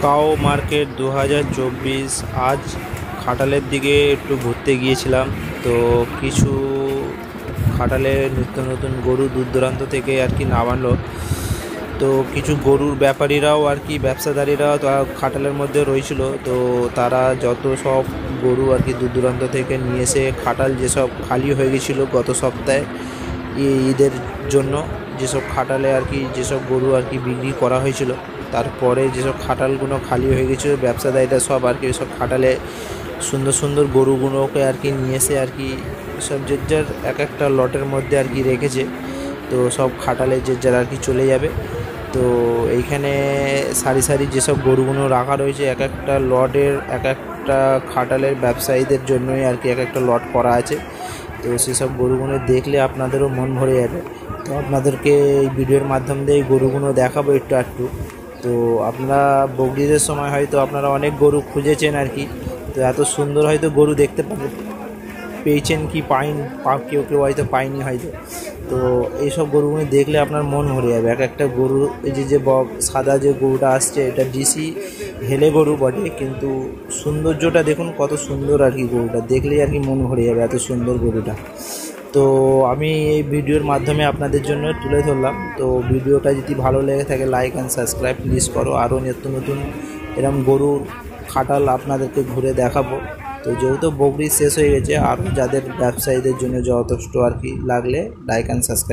কাও মার্কেট 2024। আজ খাটালের দিকে একটু ঘুরতে গিয়েছিলাম। তো কিছু খাটালের নিত্য নতুন গরু দূর দূরান্ত থেকে আর কি নামালো। তো কিছু গরুর ব্যাপারীরাও আর কি ব্যবসাদারীরাও খাটালের মধ্যে রয়েছিল। তো তারা যত সব গরু আর কি দূর দূরান্ত থেকে নিয়ে এসে খাটাল যেসব খালি হয়ে গেছিলো গত সপ্তাহে ঈদের জন্য, যেসব খাটালে আর কি যেসব গরু আর কি বিক্রি করা হয়েছিল, তারপরে যেসব খাটালগুলো খালি হয়ে গেছিলো ব্যবসাদারীরা সব আর কি সব খাটালে সুন্দর সুন্দর গরুগুলোকে আর কি নিয়ে এসে আর কি সব যে যার এক একটা লটের মধ্যে আর কি রেখেছে। তো সব খাটালে যে যার আর কি চলে যাবে। তো এইখানে সারি সারি যেসব গরুগুলো রাখা রয়েছে এক একটা লটের এক একটা খাটালের ব্যবসায়ীদের জন্যই আর কি এক একটা লট করা আছে। তো সেসব গরুগুলো দেখলে আপনাদেরও মন ভরে যাবে। তো আপনাদেরকে এই ভিডিওর মাধ্যম দিয়ে এই গরুগুলো দেখাবো একটু একটু। তো আপনারা বকরিদের সময় হয়তো আপনারা অনেক গরু খুঁজেছেন আর কি। তো এত সুন্দর হয়তো গরু দেখতে পেয়েছেন কি পাইনি, কেউ কেউ হয়তো পায়নি হয়তো। তো এইসব গরুগুলো দেখলে আপনার মন ভরে যাবে। এক একটা গরু, এই যে সাদা যে গরুটা আসছে এটা ডিসি হেলে গরু বটে, কিন্তু সৌন্দর্যটা দেখুন কত সুন্দর আর কি। গরুটা দেখলেই আর কি মন ভরে যাবে, এত সুন্দর গরুটা। তো আমি এই ভিডিওর মাধ্যমে আপনাদের জন্য তুলে ধরলাম। তো ভিডিওটা যদি ভালো লেগে থাকে লাইক অ্যান্ড সাবস্ক্রাইব প্লিজ করো। আরও নিত্য নতুন এরকম গরুর খাটাল আপনাদেরকে ঘুরে দেখাবো। তো যেহেতু বকরি শেষ হয়ে গেছে, আরও যাদের ব্যবসায়ীদের জন্য যথেষ্ট আর কি লাগলে লাইক অ্যান্ড সাবস্ক্রাইব।